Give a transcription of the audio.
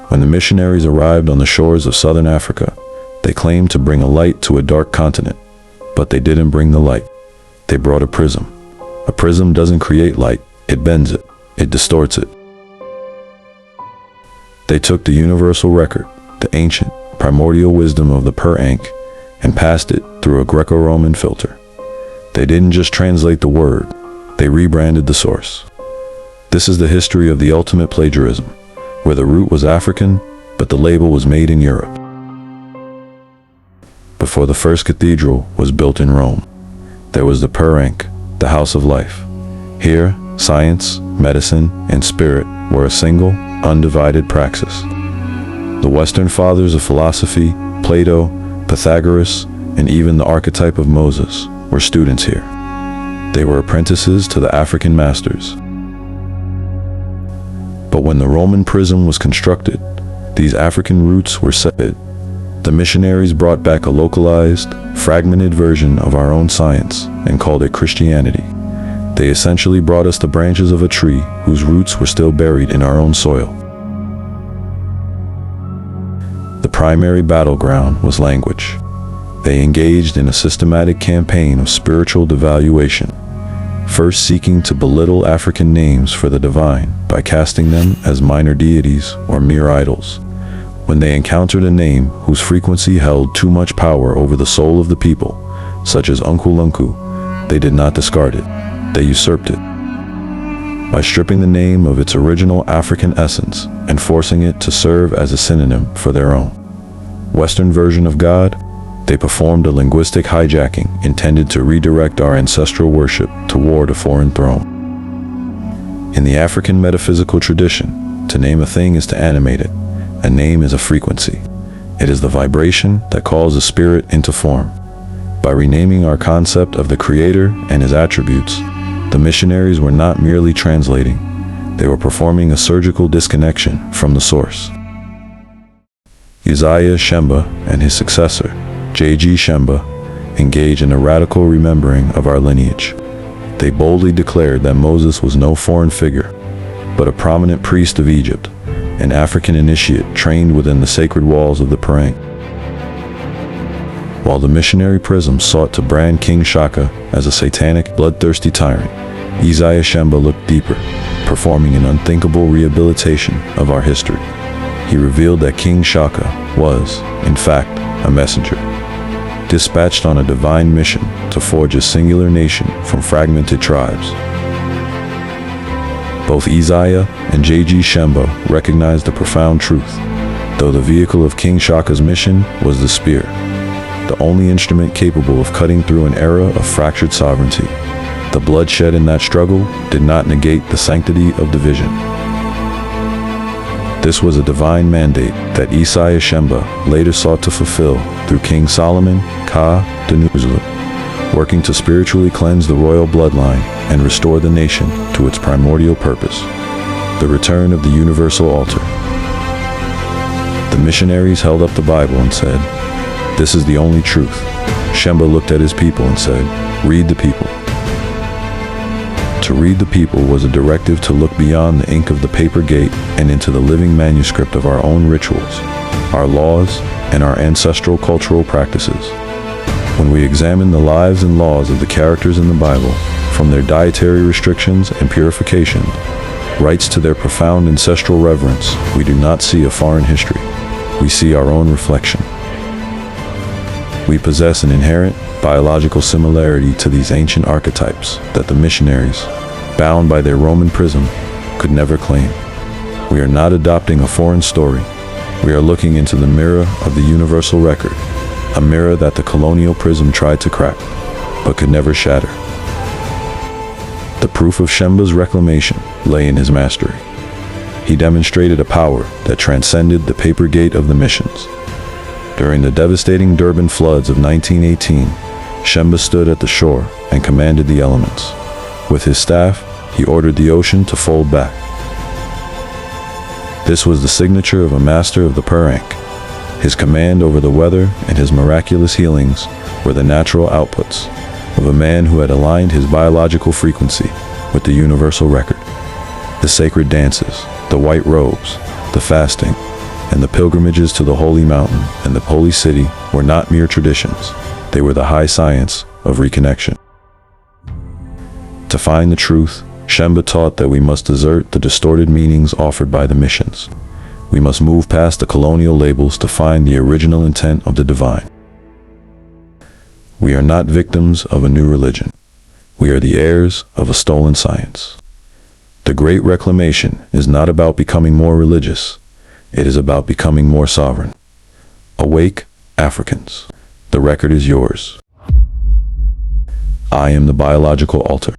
When the missionaries arrived on the shores of southern Africa, they claimed to bring a light to a dark continent, but they didn't bring the light. They brought a prism. A prism doesn't create light, it bends it, it distorts it. They took the universal record, the ancient, primordial wisdom of the Ankh, and passed it through a Greco-Roman filter. They didn't just translate the word, they rebranded the source. This is the history of the ultimate plagiarism, where the root was African, but the label was made in Europe. Before the first cathedral was built in Rome, there was the Ankh, the house of life. Here, science, medicine, and spirit were a single, undivided praxis. The Western fathers of philosophy, Plato, Pythagoras, and even the archetype of Moses were students here. They were apprentices to the African masters. But when the Roman prism was constructed, these African roots were severed. The missionaries brought back a localized, fragmented version of our own science and called it Christianity. They essentially brought us the branches of a tree whose roots were still buried in our own soil. The primary battleground was language. They engaged in a systematic campaign of spiritual devaluation, first seeking to belittle African names for the divine by casting them as minor deities or mere idols. When they encountered a name whose frequency held too much power over the soul of the people, such as uNkulunkulu, they did not discard it, they usurped it. By stripping the name of its original African essence and forcing it to serve as a synonym for their own Western version of God, they performed a linguistic hijacking intended to redirect our ancestral worship toward a foreign throne. In the African metaphysical tradition, to name a thing is to animate it. A name is a frequency. It is the vibration that calls a spirit into form. By renaming our concept of the Creator and His attributes, the missionaries were not merely translating, they were performing a surgical disconnection from the source. Isaiah Shembe and his successor, J.G. Shembe, engaged in a radical remembering of our lineage. They boldly declared that Moses was no foreign figure, but a prominent priest of Egypt, an African initiate trained within the sacred walls of the Ankh. While the missionary Prism sought to brand King Shaka as a satanic, bloodthirsty tyrant, Isaiah Shembe looked deeper, performing an unthinkable rehabilitation of our history. He revealed that King Shaka was, in fact, a messenger, dispatched on a divine mission to forge a singular nation from fragmented tribes. Both Isaiah and J.G. Shembe recognized the profound truth. Though the vehicle of King Shaka's mission was the spear, the only instrument capable of cutting through an era of fractured sovereignty, the bloodshed in that struggle did not negate the sanctity of division. This was a divine mandate that Isaiah Shembe later sought to fulfill through King Solomon Ka Zulu, working to spiritually cleanse the royal bloodline and restore the nation to its primordial purpose, the return of the universal altar. The missionaries held up the Bible and said, "This is the only truth." Shembe looked at his people and said, "Read the people." To read the people was a directive to look beyond the ink of the paper gate and into the living manuscript of our own rituals, our laws, and our ancestral cultural practices. When we examine the lives and laws of the characters in the Bible, from their dietary restrictions and purification, rights to their profound ancestral reverence, we do not see a foreign history. We see our own reflection. We possess an inherent biological similarity to these ancient archetypes that the missionaries, bound by their Roman prism, could never claim. We are not adopting a foreign story. We are looking into the mirror of the universal record, a mirror that the colonial prism tried to crack, but could never shatter. The proof of Shembe's reclamation lay in his mastery. He demonstrated a power that transcended the paper gate of the missions. During the devastating Durban floods of 1918, Shembe stood at the shore and commanded the elements. With his staff, he ordered the ocean to fold back. This was the signature of a master of the Ankh. His command over the weather and his miraculous healings were the natural outputs of a man who had aligned his biological frequency with the universal record. The sacred dances, the white robes, the fasting, And the pilgrimages to the holy mountain and the holy city were not mere traditions. They were the high science of reconnection. To find the truth, Shembe taught that we must desert the distorted meanings offered by the missions. We must move past the colonial labels to find the original intent of the divine. We are not victims of a new religion. We are the heirs of a stolen science. The Great Reclamation is not about becoming more religious. It is about becoming more sovereign. Awake, Africans. The record is yours. I am the biological altar.